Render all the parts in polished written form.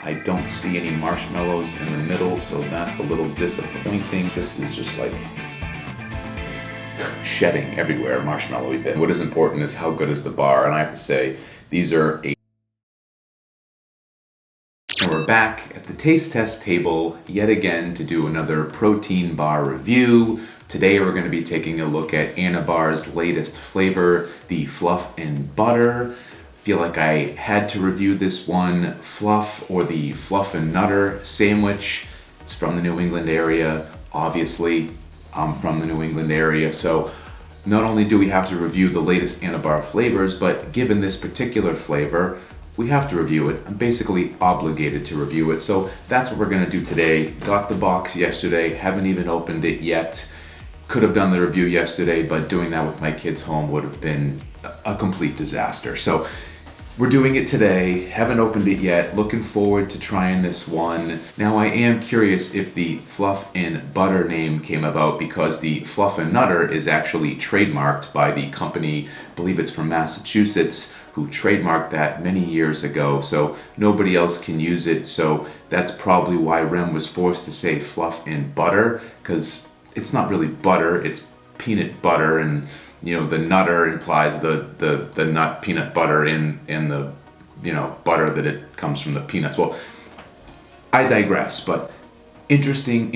I don't see any marshmallows in the middle, so that's a little disappointing. This is just like shedding everywhere, marshmallowy bit. What is important is how good is the bar, and I have to say, these are a... And we're back at the taste test table yet again to do another protein bar review. Today we're going to be taking a look at Anabar's latest flavor, the Fluff and Butter. Feel like I had to review this one. Fluff, or the Fluff and Nutter sandwich. It's from the New England area. Obviously, I'm from the New England area, so not only do we have to review the latest Anabar flavors, but given this particular flavor, we have to review it. I'm basically obligated to review it, so that's what we're gonna do today. Got the box yesterday, haven't even opened it yet. Could have done the review yesterday, but doing that with my kids home would have been a complete disaster. So we're doing it today, haven't opened it yet, looking forward to trying this one. Now I am curious if the Fluff and Butter name came about because the Fluff and Nutter is actually trademarked by the company, I believe it's from Massachusetts, who trademarked that many years ago, so nobody else can use it. So that's probably why Rem was forced to say Fluff and Butter, because it's not really butter, it's peanut butter, and you know, the nutter implies the nut peanut butter in the, you know, butter that it comes from the peanuts. Well, I digress, but interesting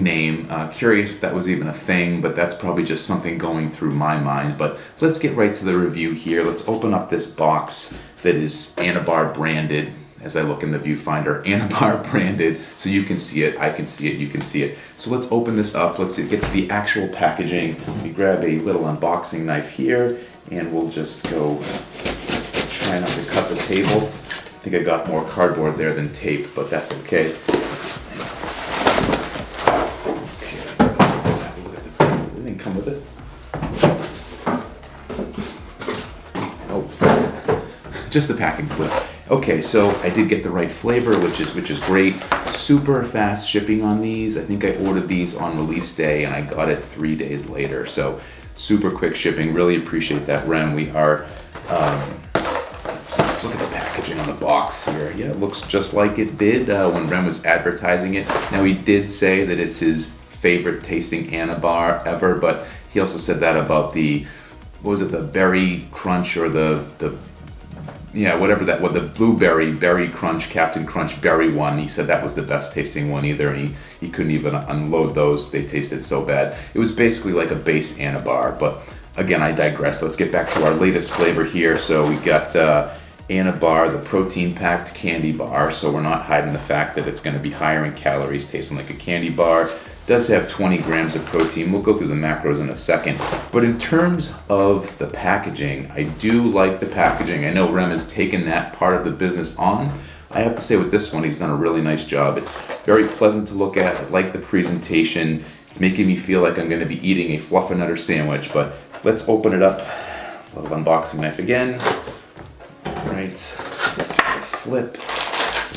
name. Curious if that was even a thing, but that's probably just something going through my mind. But let's get right to the review here. Let's open up this box that is Anabar branded. As I look in the viewfinder, Anabar branded, so you can see it, I can see it, you can see it. So let's open this up, let's get to the actual packaging. We grab a little unboxing knife here, and we'll just go try not to cut the table. I think I got more cardboard there than tape, but that's okay. It didn't come with it. Oh, just the packing slip. Okay, so I did get the right flavor, which is great. Super fast shipping on these. I think I ordered these on release day and I got it 3 days later. So super quick shipping. Really appreciate that, Rem. We are, let's look at the packaging on the box here. Yeah, it looks just like it did when Rem was advertising it. Now he did say that it's his favorite tasting Anabar ever, but he also said that about the, what was it, the berry crunch or the whatever that was, the blueberry berry crunch, Captain Crunch berry one. He said that was the best tasting one either, and he couldn't even unload those. They tasted so bad. It was basically like a base Anabar, but again, I digress. Let's get back to our latest flavor here. So we got Anabar, the protein-packed candy bar. So we're not hiding the fact that it's going to be higher in calories, tasting like a candy bar. Does have 20 grams of protein. We'll go through the macros in a second. But in terms of the packaging, I do like the packaging. I know Rem has taken that part of the business on. I have to say with this one, he's done a really nice job. It's very pleasant to look at. I like the presentation. It's making me feel like I'm gonna be eating a Fluff and Nutter sandwich, but let's open it up. A little unboxing knife again. All right, flip.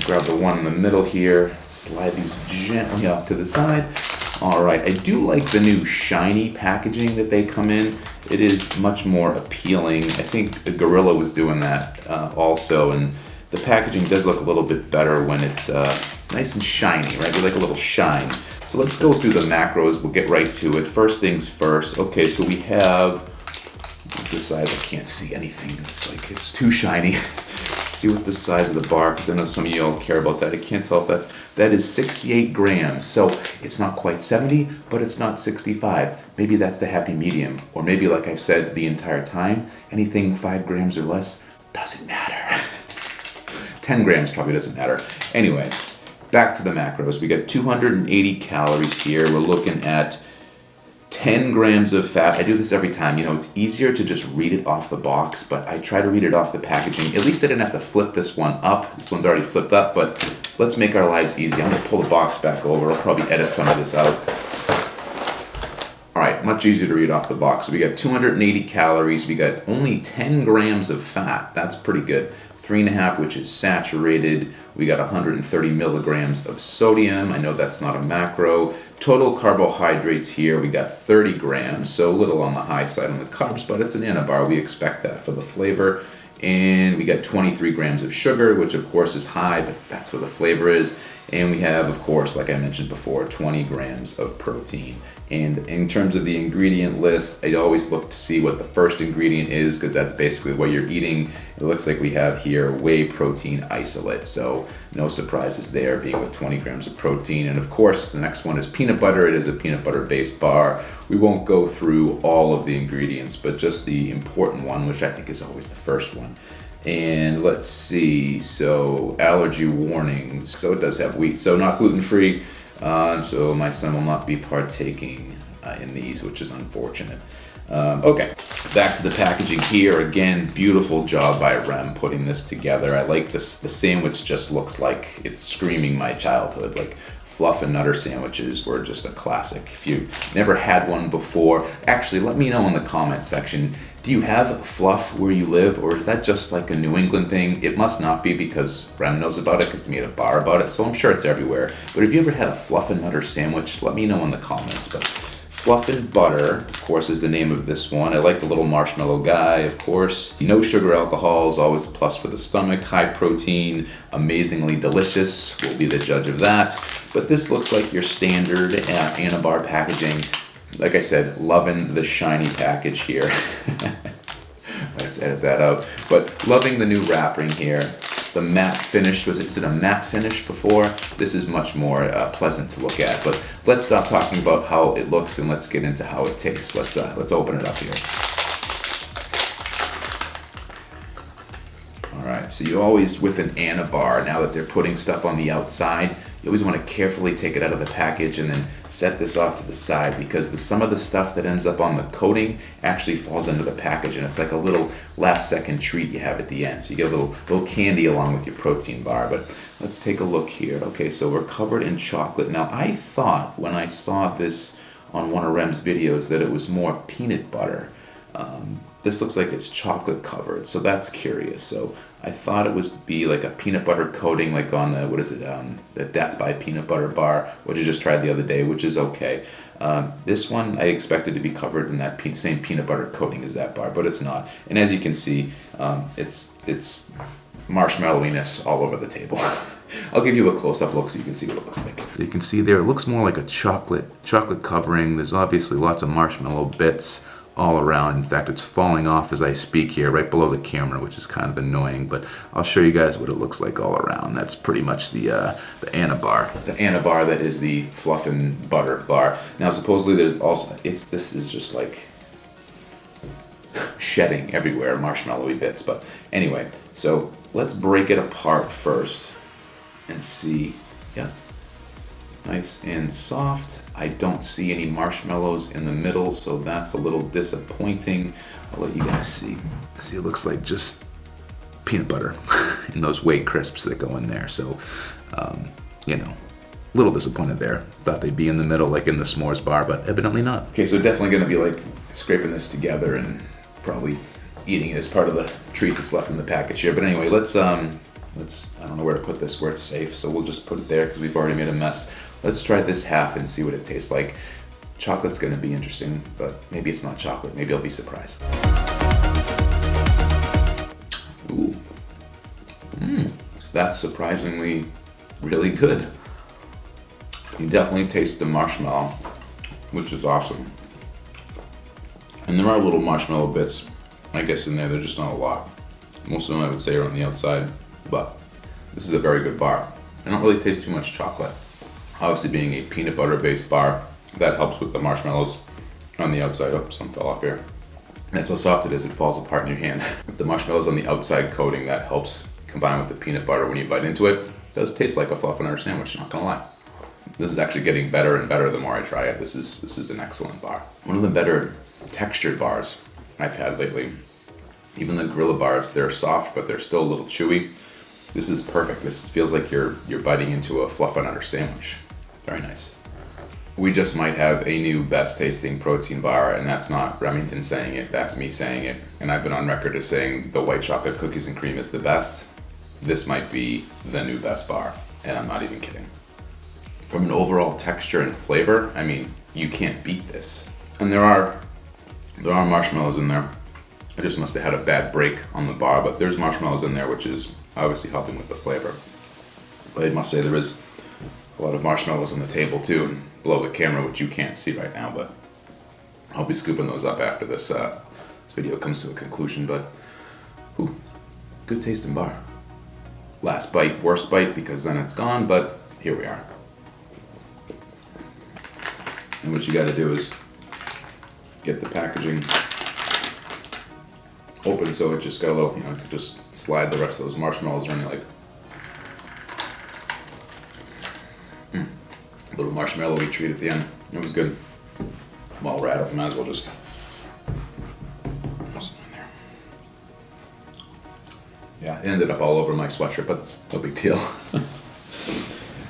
Grab the one in the middle here. Slide these gently off to the side. All right, I do like the new shiny packaging that they come in. It is much more appealing. I think the Gorilla was doing that also, and the packaging does look a little bit better when it's nice and shiny, right? We like a little shine. So let's go through the macros. We'll get right to it. First things first. Okay, so we have, this size, I can't see anything. It's like, it's too shiny. See what the size of the bar, because I know some of you all care about that. I can't tell if that is 68 grams. So it's not quite 70, but it's not 65. Maybe that's the happy medium. Or maybe, like I've said the entire time, anything 5 grams or less doesn't matter. 10 grams probably doesn't matter. Anyway, back to the macros. We got 280 calories here. We're looking at 10 grams of fat. I do this every time. You know, it's easier to just read it off the box, but I try to read it off the packaging. At least I didn't have to flip this one up. This one's already flipped up, but let's make our lives easy. I'm going to pull the box back over. I'll probably edit some of this out. All right, much easier to read off the box. So we got 280 calories. We got only 10 grams of fat. That's pretty good. 3.5, which is saturated. We got 130 milligrams of sodium. I know that's not a macro. Total carbohydrates here, we got 30 grams, so a little on the high side on the carbs, but it's an Anabar. We expect that for the flavor. And we got 23 grams of sugar, which of course is high, but that's where the flavor is. And we have, of course, like I mentioned before, 20 grams of protein. And in terms of the ingredient list, I always look to see what the first ingredient is, because that's basically what you're eating. It looks like we have here whey protein isolate, so no surprises there, being with 20 grams of protein. And of course, the next one is peanut butter. It is a peanut butter based bar. We won't go through all of the ingredients, but just the important one, which I think is always the first one. And let's see, so allergy warnings. So it does have wheat, so not gluten-free. So my son will not be partaking in these, which is unfortunate. Okay, back to the packaging here. Again, beautiful job by Rem putting this together. I like this. The sandwich just looks like it's screaming my childhood. Like Fluff and Nutter sandwiches were just a classic. If you never had one before, actually let me know in the comment section. Do you have Fluff where you live, or is that just like a New England thing? It must not be, because Rem knows about it because he made a bar about it, so I'm sure it's everywhere. But have you ever had a Fluff and Nutter sandwich? Let me know in the comments. But Fluff and Butter, of course, is the name of this one. I like the little marshmallow guy, of course. No sugar alcohol is always a plus for the stomach. High protein, amazingly delicious. We'll be the judge of that. But this looks like your standard Anabar packaging. Like I said, loving the shiny package here. I have to edit that out. But loving the new wrapping here. The matte finish, is it a matte finish before? This is much more pleasant to look at. But let's stop talking about how it looks and let's get into how it tastes. Let's open it up here. All right, so you always, with an Anabar, now that they're putting stuff on the outside, you always want to carefully take it out of the package and then set this off to the side, because some of the stuff that ends up on the coating actually falls into the package, and it's like a little last second treat you have at the end. So you get a little candy along with your protein bar. But let's take a look here. Okay, so we're covered in chocolate. Now I thought when I saw this on one of Rem's videos that it was more peanut butter. This looks like it's chocolate covered, so that's curious. So I thought it would be like a peanut butter coating, like on the, the Death by Peanut Butter bar, which I just tried the other day, which is okay. This one I expected to be covered in that same peanut butter coating as that bar, but it's not. And as you can see, it's marshmallowiness all over the table. I'll give you a close-up look so you can see what it looks like. You can see there, it looks more like a chocolate covering. There's obviously lots of marshmallow bits all around. In fact, it's falling off as I speak here, right below the camera, which is kind of annoying, but I'll show you guys what it looks like all around. That's pretty much the Anabar. The Anabar that is the Fluff and Butter bar. Now, supposedly there's also, this is just like shedding everywhere, marshmallowy bits, but anyway, so let's break it apart first and see. Yeah, nice and soft. I don't see any marshmallows in the middle, so that's a little disappointing. I'll let you guys see. See, it looks like just peanut butter and those whey crisps that go in there. So, you know, a little disappointed there. Thought they'd be in the middle like in the s'mores bar, but evidently not. Okay, so definitely gonna be like scraping this together and probably eating it as part of the treat that's left in the package here. But anyway, let's, I don't know where to put this where it's safe, so we'll just put it there because we've already made a mess. Let's try this half and see what it tastes like. Chocolate's gonna be interesting, but maybe it's not chocolate. Maybe I'll be surprised. Ooh. That's surprisingly really good. You definitely taste the marshmallow, which is awesome. And there are little marshmallow bits, I guess, in there. They're just not a lot. Most of them I would say are on the outside, but this is a very good bar. I don't really taste too much chocolate. Obviously, being a peanut butter based bar, that helps with the marshmallows on the outside. Oh, some fell off here. That's how soft it is, it falls apart in your hand. With the marshmallows on the outside coating, that helps combine with the peanut butter when you bite into it. It does taste like a Fluff and Butter sandwich, not gonna lie. This is actually getting better and better the more I try it. This is an excellent bar. One of the better textured bars I've had lately. Even the Gorilla bars, they're soft, but they're still a little chewy. This is perfect. This feels like you're biting into a Fluff and Butter sandwich. Very nice. We just might have a new best tasting protein bar, and that's not Remington saying it, that's me saying it. And I've been on record as saying the white chocolate cookies and cream is the best. This might be the new best bar, and I'm not even kidding. From an overall texture and flavor, I mean, you can't beat this. And there are marshmallows in there. I just must have had a bad break on the bar, but there's marshmallows in there, which is obviously helping with the flavor. But I must say there is a lot of marshmallows on the table too, and below the camera, which you can't see right now, but I'll be scooping those up after this video comes to a conclusion. But ooh, good tasting bar. Last bite, worst bite, because then it's gone, but here we are. And what you got to do is get the packaging open so it just got a little, you can just slide the rest of those marshmallows around, like a little marshmallow-y treat at the end. It was good. While we're at it, might as well just throw some in there. Yeah, it ended up all over my sweatshirt, but no big deal.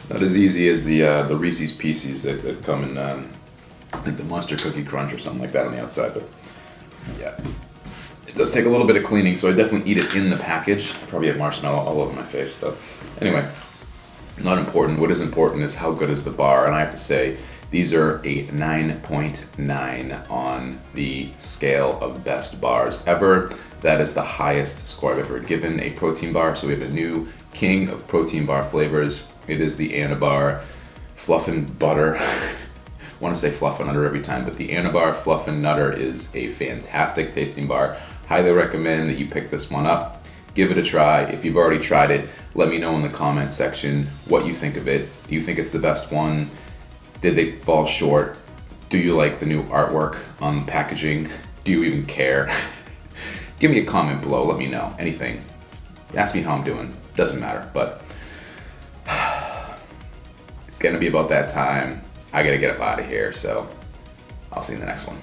Not as easy as the Reese's Pieces that come in, like the Monster Cookie Crunch or something like that on the outside, but yeah. It does take a little bit of cleaning, so I definitely eat it in the package. Probably have marshmallow all over my face, but anyway, not important. What is important is how good is the bar, and I have to say, these are a 9.9 on the scale of best bars ever. That is the highest score I've ever given a protein bar, so we have a new king of protein bar flavors. It is the Anabar Fluff and Butter. I want to say Fluff and Nutter every time, but the Anabar Fluff and Nutter is a fantastic tasting bar. Highly recommend that you pick this one up. Give it a try. If you've already tried it, let me know in the comment section what you think of it. Do you think it's the best one? Did they fall short? Do you like the new artwork on the packaging? Do you even care? Give me a comment below. Let me know. Anything. Ask me how I'm doing. Doesn't matter, but it's gonna be about that time. I gotta get up out of here, so I'll see you in the next one.